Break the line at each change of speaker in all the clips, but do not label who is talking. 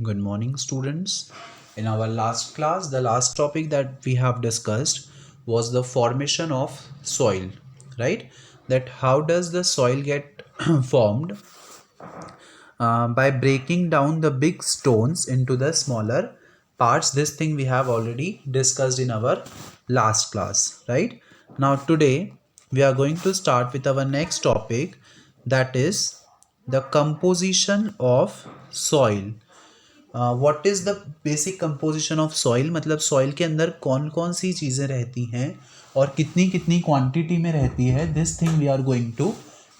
Good morning, students. In our last class, the last topic that we have discussed was the formation of soil, right? That how does the soil get formed by breaking down the big stones into the smaller parts. This thing we have already discussed in our last class, right? Now, today we are going to start with our next topic, that is the composition of soil. What is the basic composition of soil, मतलब soil के अंदर कौन कौन सी चीज़ें रहती हैं और कितनी कितनी क्वांटिटी में रहती है. This thing we are going to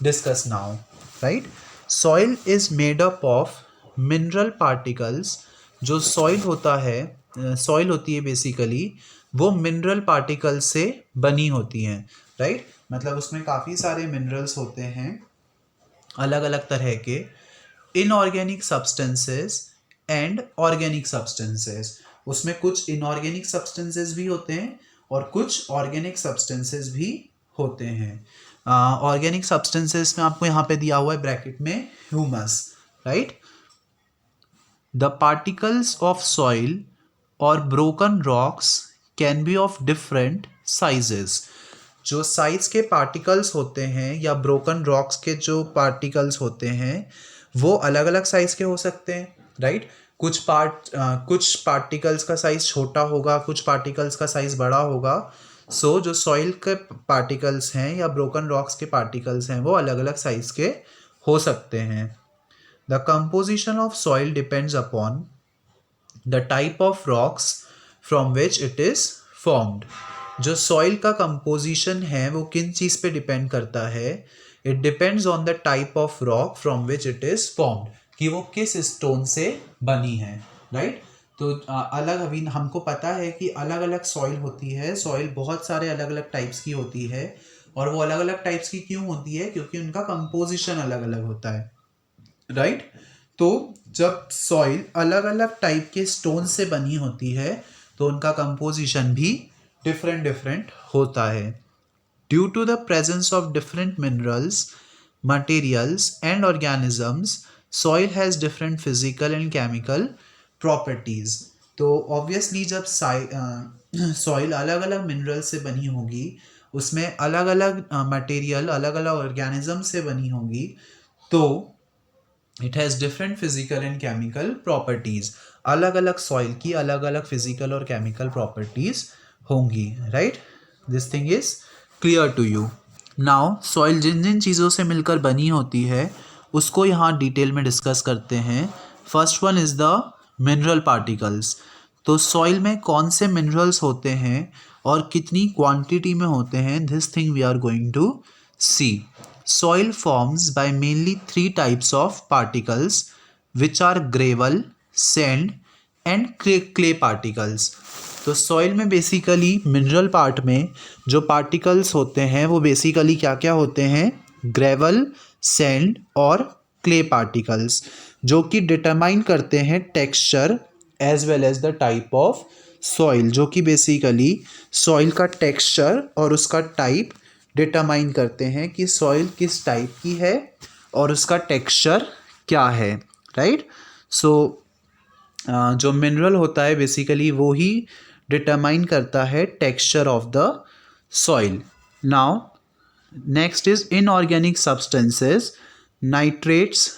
discuss now, right. Soil is made up of mineral particles. जो सॉइल होता है, सॉइल होती है बेसिकली, वो मिनरल पार्टिकल्स से बनी होती हैं, राइट. मतलब उसमें काफ़ी सारे मिनरल्स होते हैं अलग अलग तरह के, inorganic substances and organic substances. उसमें कुछ इनऑर्गेनिक सब्सटेंसेस भी होते हैं और कुछ ऑर्गेनिक सब्सटेंसेस भी होते हैं. ऑर्गेनिक सब्सटेंसेस में आपको यहाँ पे दिया हुआ है ब्रैकेट में humus, right. The particles of soil और broken rocks can be of different sizes. जो साइज के पार्टिकल्स होते हैं या ब्रोकन रॉक्स के जो पार्टिकल्स होते हैं वो अलग अलग साइज के हो सकते हैं, राइट. कुछ पार्टिकल्स का साइज छोटा होगा, कुछ पार्टिकल्स का साइज बड़ा होगा. सो जो सॉइल के पार्टिकल्स हैं या ब्रोकन रॉक्स के पार्टिकल्स हैं वो अलग अलग साइज के हो सकते हैं. The composition of soil depends upon the type of rocks from which it is formed. जो सॉइल का कंपोजिशन है वो किन चीज़ पे डिपेंड करता है. It depends on the type of rock from which it is formed, कि वो किस स्टोन से बनी है, राइट. तो अलग, अभी हमको पता है कि अलग अलग सॉइल होती है. सॉइल बहुत सारे अलग अलग टाइप्स की होती है, और वो अलग अलग टाइप्स की क्यों होती है, क्योंकि उनका कंपोजिशन अलग अलग होता है, राइट. तो जब सॉइल अलग अलग टाइप के स्टोन से बनी होती है तो उनका कंपोजिशन भी डिफरेंट डिफरेंट होता है. Due to the presence of different minerals, materials and organisms, soil has different physical and chemical properties. तो ऑब्वियसली जब सॉइल अलग अलग मिनरल से बनी होगी, उसमें अलग अलग मटेरियल, अलग अलग ऑर्गेनिज्म से बनी होगी, तो it has different physical and chemical properties. अलग अलग सॉइल की अलग अलग फिजिकल और केमिकल प्रॉपर्टीज़ होंगी, right. This thing is clear to you. Now soil जिन जिन चीज़ों से मिलकर बनी होती है उसको यहाँ डिटेल में डिस्कस करते हैं. First one is the mineral particles. तो सॉइल में कौन से मिनरल्स होते हैं और कितनी क्वांटिटी में होते हैं, this thing we are going to see. Soil forms by mainly three types of particles, which are gravel, sand and clay particles. तो सॉइल में बेसिकली मिनरल पार्ट में जो पार्टिकल्स होते हैं वो बेसिकली क्या क्या होते हैं, ग्रेवल, सैंड और क्ले पार्टिकल्स, जो कि डिटरमाइन करते हैं texture as well as the type of soil. जो कि बेसिकली सॉइल का टेक्सचर और उसका टाइप डिटरमाइन करते हैं कि सॉइल किस टाइप की है और उसका टेक्सचर क्या है, राइट. सो जो मिनरल होता है बेसिकली वो ही डिटरमाइन करता है texture of the soil. Now next is inorganic substances, nitrates,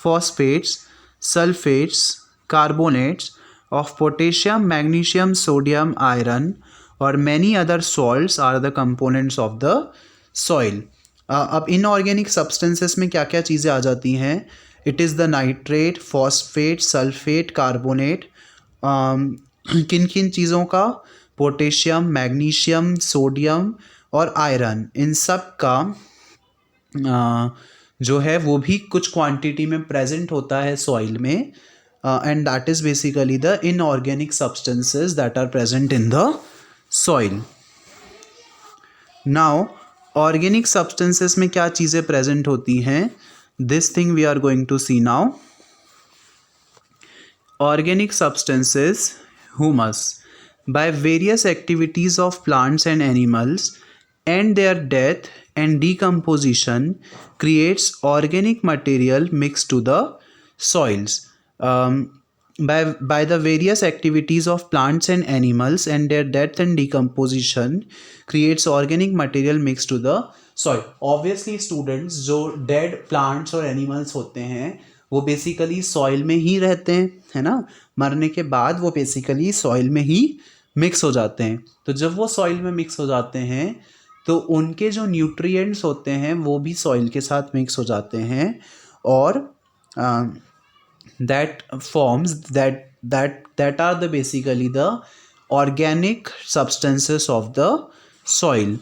phosphates, sulphates, carbonates of potassium, magnesium, sodium, iron और many other salts are the components of the soil. अब inorganic substances में क्या क्या चीज़ें आ जाती हैं. It is the nitrate, phosphate, sulphate, carbonate. किन किन चीज़ों का, पोटेशियम, मैग्नीशियम, सोडियम और आयरन, इन सब का जो है वो भी कुछ क्वांटिटी में प्रेजेंट होता है सॉइल में, and that is basically the inorganic substances that are present in the soil. Now organic substances में क्या चीज़ें प्रेजेंट होती हैं, this thing we are going to see now. Organic substances, humus, by various activities of plants and animals and their death and decomposition creates organic material mixed to the soils. by the various activities of plants and animals and their death and decomposition creates organic material mixed to the soil. Obviously students, जो dead plants और animals होते हैं वो basically soil में ही रहते हैं, है ना, मरने के बाद वो बेसिकली सॉइल में ही मिक्स हो जाते हैं. तो जब वो सॉइल में मिक्स हो जाते हैं तो उनके जो न्यूट्रिएंट्स होते हैं वो भी सॉइल के साथ मिक्स हो जाते हैं और that forms that are the basically the organic substances of the soil.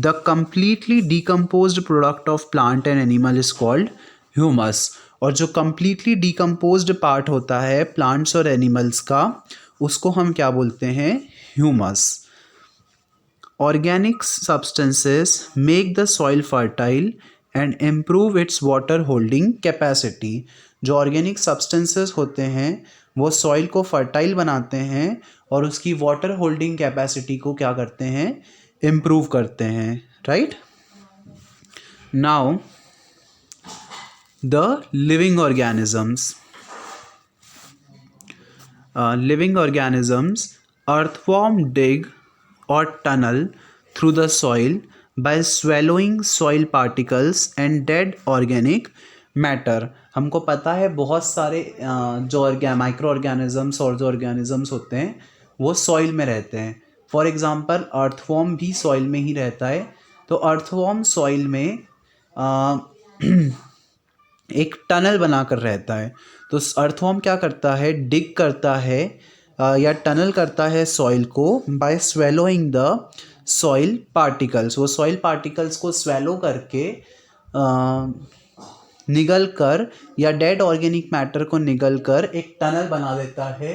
The completely decomposed product of plant and animal is called humus. और जो completely decomposed part होता है plants और animals का उसको हम क्या बोलते हैं? humus. Organic substances make the soil fertile and improve its water holding capacity. जो ऑर्गेनिक सब्सटेंसेस होते हैं वो सॉइल को फर्टाइल बनाते हैं और उसकी वाटर होल्डिंग कैपेसिटी को क्या करते हैं? इम्प्रूव करते हैं, right. Now the living organisms. Earthworm dig or tunnel through the soil by swallowing soil particles and dead organic matter. हमको पता है बहुत सारे जो माइक्रो ऑर्गेनिजम्स और जो ऑर्गेनिजम्स होते हैं वो सॉइल में रहते हैं. फॉर एग्जांपल अर्थवॉर्म भी सॉइल में ही रहता है. तो अर्थवॉर्म सॉइल में एक टनल बनाकर रहता है. तो अर्थवॉर्म क्या करता है? डिग करता है या टनल करता है सॉइल को by swallowing the soil particles. वो सॉइल पार्टिकल्स को स्वेलो करके निगल कर या डेड ऑर्गेनिक मैटर को निगल कर एक टनल बना देता है.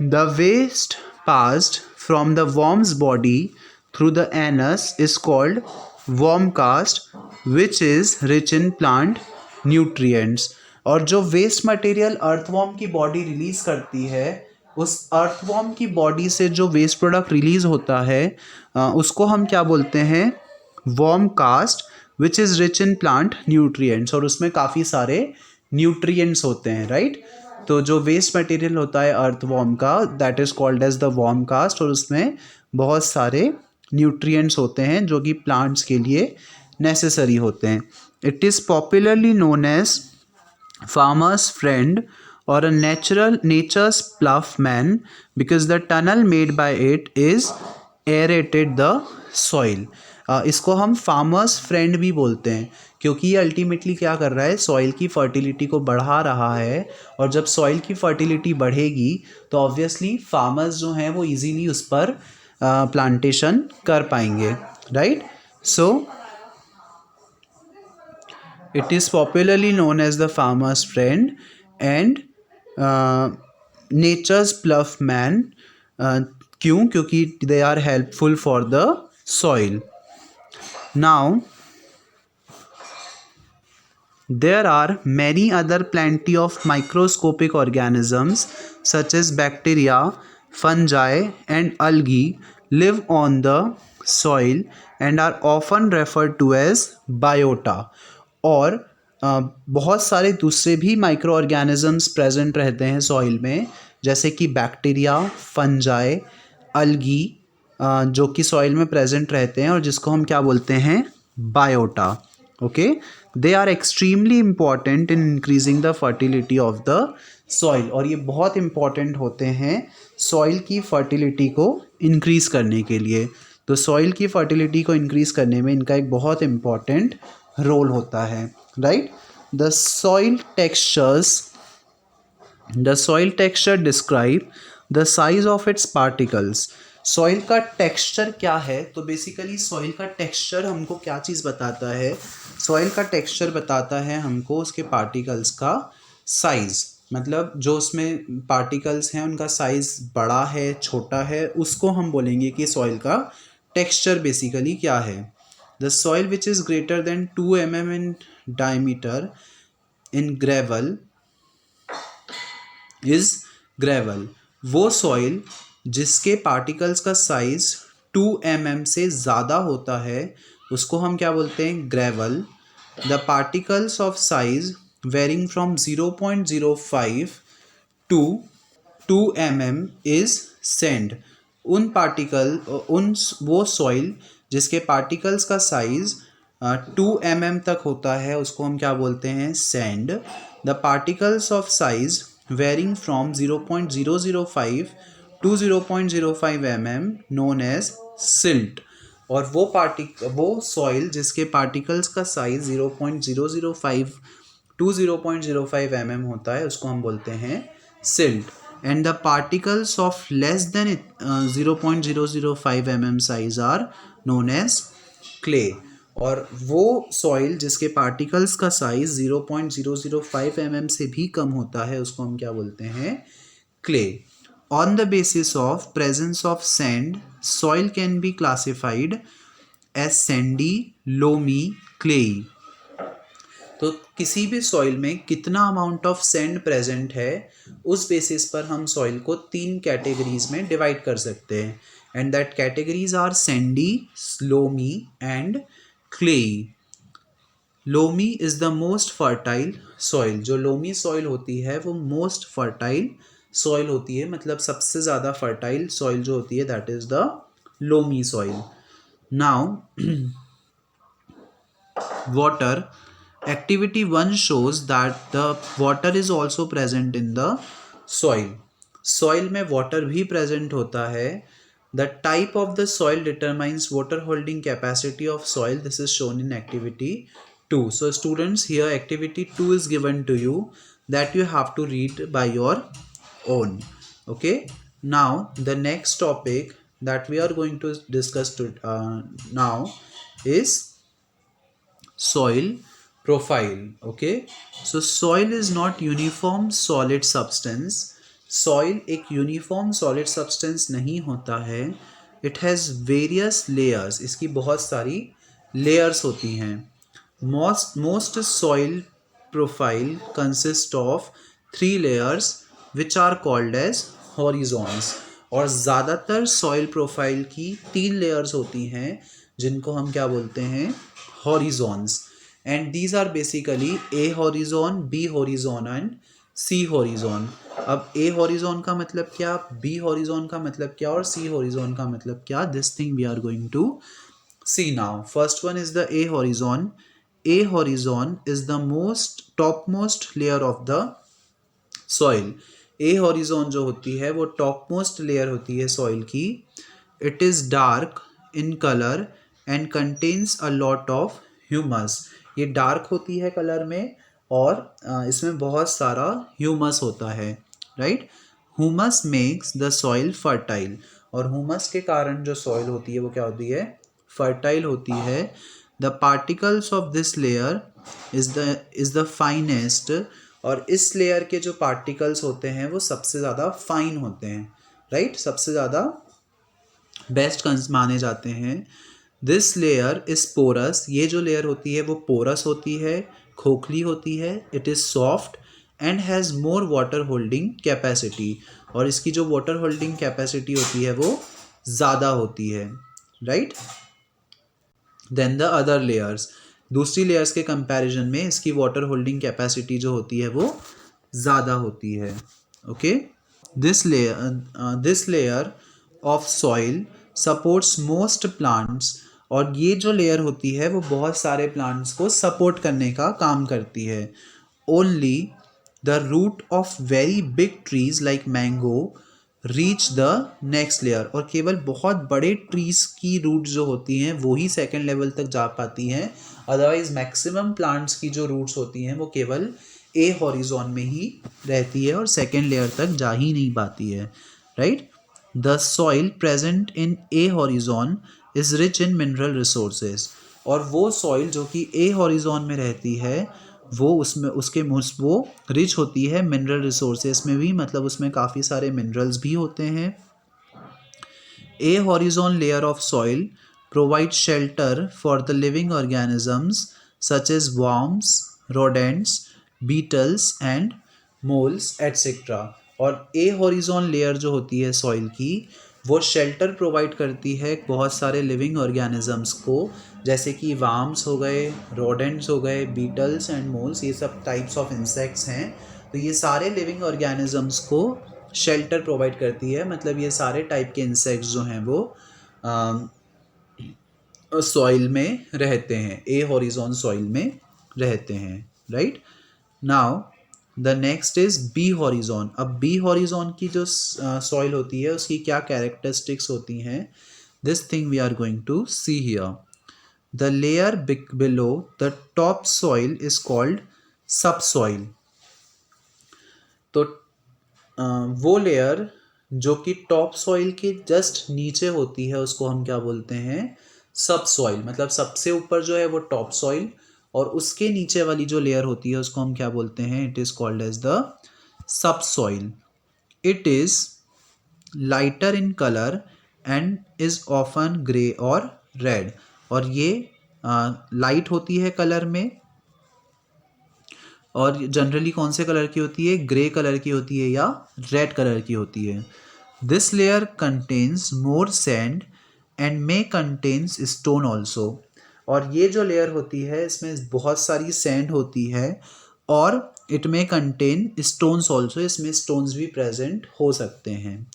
The waste passed from the worm's body through the anus is called worm cast which is rich in plant nutrients. और जो वेस्ट मटेरियल अर्थवॉर्म की बॉडी रिलीज करती है उस अर्थवॉर्म की बॉडी से जो वेस्ट प्रोडक्ट रिलीज होता है उसको हम क्या बोलते हैं? Worm cast which is rich in plant nutrients. और उसमें काफ़ी सारे न्यूट्रिएंट्स होते हैं, राइट. तो जो वेस्ट मटेरियल होता है अर्थवॉर्म का that is called as the worm cast और उसमें बहुत सारे न्यूट्रिएंट्स होते हैं जो कि प्लांट्स के लिए नेसेसरी होते हैं. It is popularly known as farmer's friend or a nature's plough man because the tunnel made by it is aerated the soil. इसको हम फार्मर्स फ्रेंड भी बोलते हैं क्योंकि ये अल्टीमेटली क्या कर रहा है? सॉइल की फर्टिलिटी को बढ़ा रहा है. और जब सॉइल की फर्टिलिटी बढ़ेगी तो ऑब्वियसली फार्मर्स जो हैं वो इजीली उस पर प्लांटेशन कर पाएंगे, right. So it is popularly known as the farmer's friend and nature's plough man. क्यों? क्योंकि they are helpful for the soil. Now there are many other plenty of microscopic organisms such as bacteria, fungi and algae live on the soil and are often referred to as biota. और बहुत सारे दूसरे भी micro organisms present रहते हैं soil में जैसे कि बैक्टीरिया, फंजाई, अलगी जो कि सॉइल में प्रेजेंट रहते हैं और जिसको हम क्या बोलते हैं? Biota. Okay, they are extremely important in increasing the fertility of the soil. और ये बहुत इम्पॉर्टेंट होते हैं सॉइल की फर्टिलिटी को इंक्रीज़ करने के लिए. तो सॉइल की फर्टिलिटी को इंक्रीज़ करने में इनका एक बहुत इम्पॉर्टेंट रोल होता है, right. The soil texture describe the size of its particles. Soil का टेक्सचर क्या है? तो बेसिकली सॉइल का टेक्सचर हमको क्या चीज़ बताता है? सॉइल का टेक्सचर बताता है हमको उसके पार्टिकल्स का साइज़. मतलब जो उसमें पार्टिकल्स हैं उनका साइज़ बड़ा है, छोटा है, उसको हम बोलेंगे कि सॉइल का टेक्सचर बेसिकली क्या है. The soil which is greater than 2 mm in diameter in gravel is gravel. वो सॉइल जिसके पार्टिकल्स का साइज 2 mm से ज़्यादा होता है उसको हम क्या बोलते हैं? Gravel. The particles of size varying from 0.05 to 2 mm is sand. उन पार्टिकल उन वो सॉइल जिसके पार्टिकल्स का साइज 2 mm तक होता है उसको हम क्या बोलते हैं, sand. The particles of size varying from 0.005 to 0.05 mm known as silt. और वो सॉइल जिसके पार्टिकल्स का साइज 0.005 टू 0.05 mm होता है उसको हम बोलते हैं silt. And the particles of less than 0.005 mm size are known as clay. और वो सॉइल जिसके पार्टिकल्स का साइज 0.005 mm से भी कम होता है उसको हम क्या बोलते हैं, clay. On the basis of presence of sand, soil can be classified as sandy, loamy, clayey। तो किसी भी सॉइल में कितना अमाउंट ऑफ सैंड प्रेजेंट है उस बेसिस पर हम सॉइल को 3 कैटेगरीज में डिवाइड कर सकते हैं। And that categories are sandy, loamy and clayey. Loamy is the most fertile soil. जो लोमी सॉइल होती है वो मोस्ट फर्टाइल सॉइल होती है, मतलब सबसे ज़्यादा फर्टाइल सॉइल जो होती है that is the loamy soil. Now water, activity 1 shows that the water is also present in the soil। soil में water भी present होता है। the type of the soil determines water holding capacity of soil। this is shown in activity 2। so students, here activity 2 is given to you that you have to read by your own। okay, now the next topic that we are going to discuss now is soil profile। okay, so soil is not uniform solid substance। soil एक uniform solid substance नहीं होता है। it has various layers। इसकी बहुत सारी layers होती हैं। most soil profile consist of 3 layers which are called as horizons। और ज़्यादातर सॉइल प्रोफाइल की 3 लेयर्स होती हैं जिनको हम क्या बोलते हैं, horizons. And these are basically A horizon, B horizon and C horizon. अब ए हॉरिजॉन का मतलब क्या, बी हॉरिजॉन का मतलब क्या और सी हॉरिजॉन का मतलब क्या, this thing we are going to see now। first one is the A horizon। A horizon is the topmost layer of the soil। A horizon जो होती है वो topmost layer होती है soil की। it is dark in color and contains a lot of humus। ये dark होती है कलर में और इसमें बहुत सारा ह्यूमस होता है, right. Humus makes the soil fertile. और हुमस के कारण जो सॉइल होती है वो क्या होती है, फर्टाइल होती है। The particles of this layer is the finest. और इस लेयर के जो पार्टिकल्स होते हैं वो सबसे ज़्यादा फाइन होते हैं, राइट, सबसे ज़्यादा बेस्ट माने जाते हैं। This layer is porous. ये जो लेयर होती है वो पोरस होती है, खोखली होती है। It is soft and has more water holding capacity. और इसकी जो वाटर होल्डिंग कैपेसिटी होती है वो ज़्यादा होती है, right, then the other layers. दूसरी लेयर्स के कंपैरिजन में इसकी वाटर होल्डिंग कैपेसिटी जो होती है वो ज़्यादा होती है। Okay, this layer of soil supports most plants. और ये जो लेयर होती है वो बहुत सारे प्लांट्स को सपोर्ट करने का काम करती है। Only the root of very big trees like mango reach the next layer. और केवल बहुत बड़े ट्रीज की रूट जो होती हैं वो ही सेकेंड लेवल तक जा पाती हैं। अदरवाइज मैक्सिमम प्लांट्स की जो रूट्स होती हैं वो केवल ए हॉरिजॉन में ही रहती है और सेकेंड लेयर तक जा ही नहीं पाती है, right. The soil present in A horizon is rich in mineral resources. और वो सॉइल जो कि ए हॉरिजॉन में रहती है वो वो रिच होती है मिनरल रिसोर्सेज में भी, मतलब उसमें काफ़ी सारे मिनरल्स भी होते हैं। A horizon layer of soil provide shelter for the living organisms such as worms, rodents, beetles and moles et cetera. और ए हॉरिजॉन लेयर जो होती है सॉइल की वो शेल्टर प्रोवाइड करती है बहुत सारे लिविंग ऑर्गेनिजम्स को, जैसे कि वार्म्स हो गए, रोडेंट्स हो गए, बीटल्स एंड मोल्स, ये सब टाइप्स ऑफ इंसेक्ट्स हैं। तो ये सारे लिविंग ऑर्गेनिजम्स को शेल्टर प्रोवाइड करती है, मतलब ये सारे टाइप के इंसेक्ट्स जो हैं वो सॉइल में रहते हैं, ए हॉरिजॉन सॉइल में रहते हैं, right. Now the next is B horizon. अब बी हॉरिजॉन की जो सॉइल होती है उसकी क्या कैरेक्टरिस्टिक्स होती हैं, this thing we are going to see here. The layer below the top soil is called subsoil. तो वो लेयर जो कि टॉप सॉइल के जस्ट नीचे होती है उसको हम क्या बोलते हैं, सब सॉइल। मतलब सबसे ऊपर जो है वो टॉप सॉइल और उसके नीचे वाली जो लेयर होती है उसको हम क्या बोलते हैं, it is called as the sub soil. It is lighter in colour and is often grey और रेड। और ये लाइट होती है कलर में और जनरली कौन से कलर की होती है, ग्रे कलर की होती है या रेड कलर की होती है। This layer contains more sand and may contains stone also. और ये जो लेयर होती है इसमें बहुत सारी सैंड होती है और it may contain stones also, इसमें स्टोन्स भी प्रेजेंट हो सकते हैं।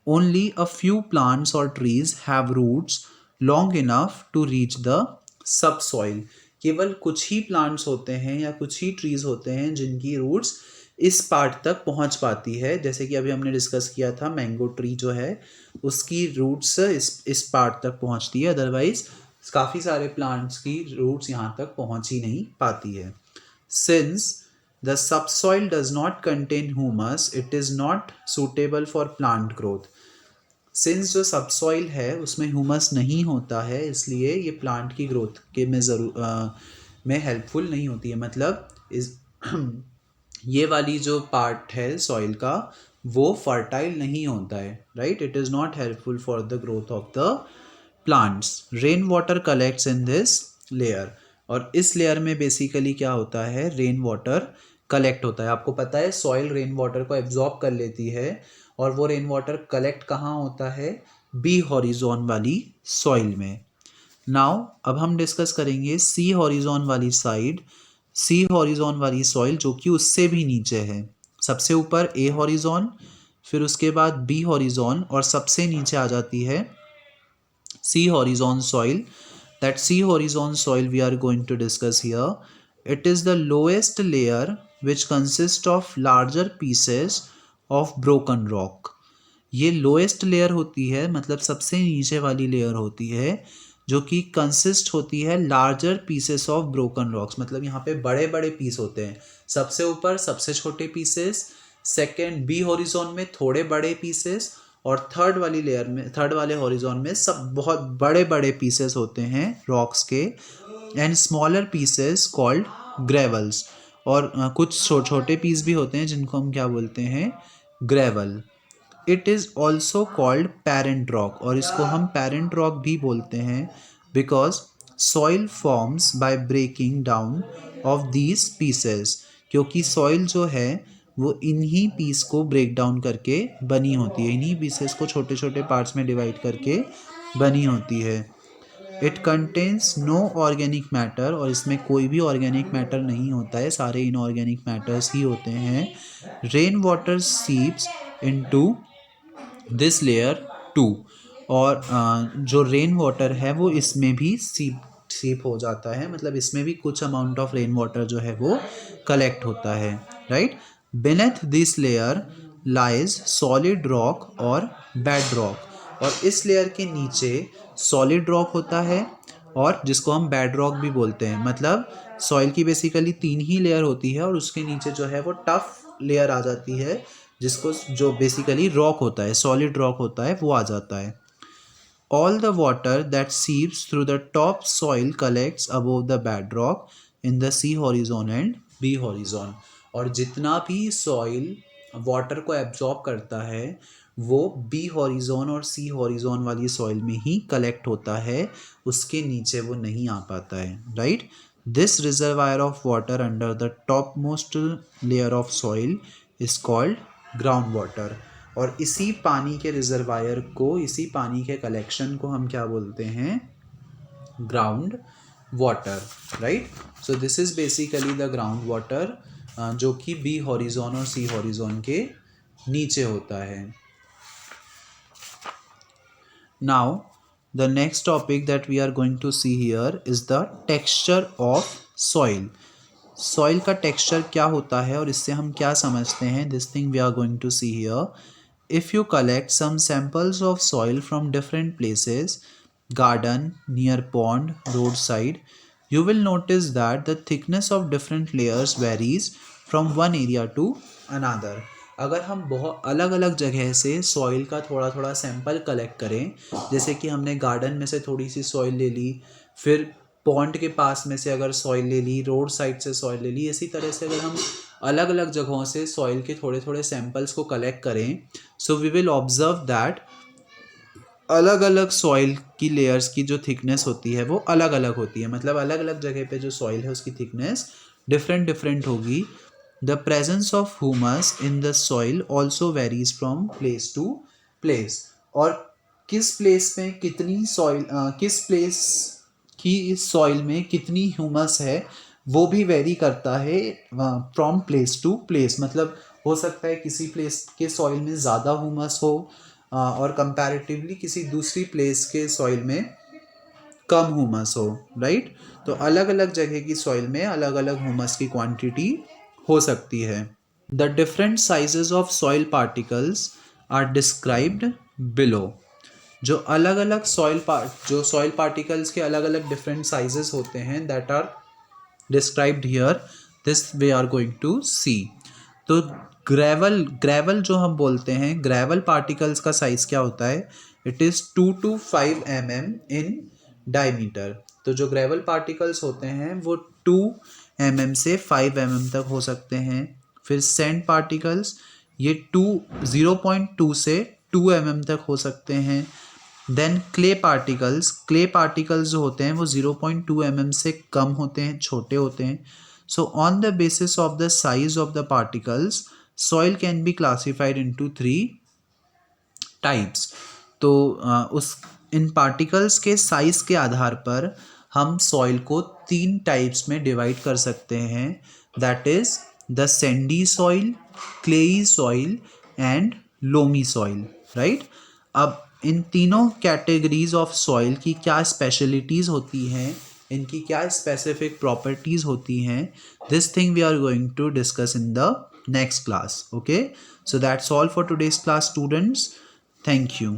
ओनली अ फ्यू प्लांट्स और trees have roots long enough to reach the sub soil. केवल कुछ ही प्लांट्स होते हैं या कुछ ही ट्रीज होते हैं जिनकी रूट्स इस पार्ट तक पहुंच पाती है, जैसे कि अभी हमने डिस्कस किया था मैंगो ट्री जो है उसकी रूट्स इस पार्ट तक पहुंचती है, अदरवाइज काफ़ी सारे प्लांट्स की रूट्स यहाँ तक पहुंच ही नहीं पाती है। Since the subsoil does not contain humus it is not suitable for plant growth. Since जो सबसॉइल है उसमें ह्यूमस नहीं होता है इसलिए ये प्लांट की ग्रोथ के में हेल्पफुल नहीं होती है। मतलब इस ये वाली जो पार्ट है सॉइल का वो फर्टाइल नहीं होता है, right. It is not helpful for the growth of the plants. Rain water collects in this layer. और इस लेयर में बेसिकली क्या होता है, रेन वाटर कलेक्ट होता है। आपको पता है सॉइल रेन वाटर को एब्जॉर्ब कर लेती है और वो रेन वाटर कलेक्ट कहाँ होता है, बी हॉरिजॉन वाली सॉइल में। नाउ अब हम डिस्कस करेंगे सी हॉरिजॉन वाली साइड, सी हॉरिजॉन वाली सॉइल जो कि उससे भी नीचे है। सबसे ऊपर ए हॉरिजॉन, फिर उसके बाद बी हॉरिजॉन और सबसे नीचे आ जाती है C horizon soil. That sea horizon soil we are going to discuss here. It is the lowest layer which consists of larger pieces of broken rock. ये लोएस्ट लेयर होती है, मतलब सबसे नीचे वाली लेयर होती है जो कि कंसिस्ट होती है larger pieces of broken rocks. मतलब यहाँ पे बड़े बड़े पीस होते हैं, सबसे ऊपर सबसे छोटे पीसेस, सेकेंड बी हॉरिजॉन में थोड़े बड़े पीसेस और थर्ड वाली लेयर में, थर्ड वाले हॉरिजॉन में सब बहुत बड़े बड़े पीसेस होते हैं रॉक्स के, and smaller pieces called gravels. और कुछ छोटे पीस भी होते हैं जिनको हम क्या बोलते हैं, gravel. It is also called parent rock. और इसको हम पेरेंट रॉक भी बोलते हैं because soil forms by breaking down of these pieces. क्योंकि सॉइल जो है वो इन्हीं पीस को ब्रेक डाउन करके बनी होती है, इन्हीं पीसेस को छोटे छोटे पार्ट्स में डिवाइड करके बनी होती है। It contains no organic matter. और इसमें कोई भी ऑर्गेनिक मैटर नहीं होता है, सारे इनऑर्गेनिक मैटर्स ही होते हैं। Rain water seeps into this layer too. और जो रेन वाटर है वो इसमें भी सीप हो जाता है, मतलब इसमें भी कुछ अमाउंट ऑफ रेन वाटर जो है वो कलेक्ट होता है, right. Beneath this layer lies solid rock और बेड रॉक। और इस लेयर के नीचे सॉलिड रॉक होता है और जिसको हम बेड रॉक भी बोलते हैं। मतलब सॉइल की बेसिकली तीन ही लेयर होती है और उसके नीचे जो है वो टफ लेयर आ जाती है जिसको, जो बेसिकली रॉक होता है, सॉलिड रॉक होता है, वो आ जाता है। All the water that seeps through the top soil collects above the bedrock in the C horizon and B horizon. और जितना भी सॉइल वाटर को एब्जॉर्ब करता है वो बी हॉरिजॉन और सी हॉरिजॉन वाली सॉइल में ही कलेक्ट होता है, उसके नीचे वो नहीं आ पाता है, right. This reservoir of water under the top most layer of soil is called ground water. और इसी पानी के रिजर्वायर को, इसी पानी के कलेक्शन को हम क्या बोलते हैं? Ground water, right? So this is basically the ground water, जो कि बी हॉरिजॉन और सी हॉरिजॉन के नीचे होता है. Now the next topic that we are going to see here is the texture of soil. Soil का texture क्या होता है और इससे हम क्या समझते हैं? This thing we are going to see here. If you collect some samples of soil from different places, garden, near pond, roadside, you will notice that the thickness of different layers varies from one area to another. अगर हम बहुत अलग अलग जगह से soil का थोड़ा थोड़ा सैंपल कलेक्ट करें, जैसे कि हमने गार्डन में से थोड़ी सी सॉइल ले ली, फिर पॉन्ड के पास में से अगर सॉइल ले ली, रोड साइड से सॉइल ले ली, इसी तरह से अगर हम अलग अलग जगहों से सॉइल के थोड़े थोड़े सैंपल्स को कलेक्ट करें, so we will observe that अलग अलग सॉइल की लेयर्स की जो थिकनेस होती है वो अलग अलग होती है. मतलब अलग अलग जगह पे जो सॉइल है उसकी थिकनेस डिफरेंट डिफरेंट होगी. The presence of humus in the soil also varies from place to place. और किस प्लेस में कितनी सॉइल, किस प्लेस की इस सॉइल में कितनी ह्यूमस है वो भी वेरी करता है फ्रॉम प्लेस टू प्लेस. मतलब हो सकता है किसी प्लेस के सॉइल में ज़्यादा ह्यूमस हो और कंपैरेटिवली किसी दूसरी प्लेस के सॉइल में कम ह्यूमस हो, राइट? तो अलग अलग जगह की सॉइल में अलग अलग ह्यूमस की क्वांटिटी हो सकती है. The different sizes of soil particles are described below. जो अलग अलग सॉइल पार्टिकल्स के अलग अलग डिफरेंट साइजेस होते हैं, that are described here. This we are going to see. तो ग्रेवल जो हम बोलते हैं, ग्रेवल पार्टिकल्स का साइज क्या होता है? It is 2 to 5 mm in diameter. तो जो ग्रेवल पार्टिकल्स होते हैं वो 2 mm से 5 mm तक हो सकते हैं. फिर सैंड पार्टिकल्स ये 0.2 से 2 mm तक हो सकते हैं. देन क्ले पार्टिकल्स जो होते हैं वो 0.2 mm से कम होते हैं, छोटे होते हैं. So on the basis of the size of the particles, soil can be classified into 3 types. तो उस इन पार्टिकल्स के साइज के आधार पर हम सॉइल को 3 टाइप्स में डिवाइड कर सकते हैं. That is the Sandy soil, clayey soil and loamy soil, right? अब इन तीनों कैटेगरीज ऑफ सॉइल की क्या स्पेशलिटीज़ होती हैं, इनकी क्या स्पेसिफिक प्रॉपर्टीज़ होती हैं, this thing we are going to discuss in the next class. Okay, so that's all for today's class, students. Thank you.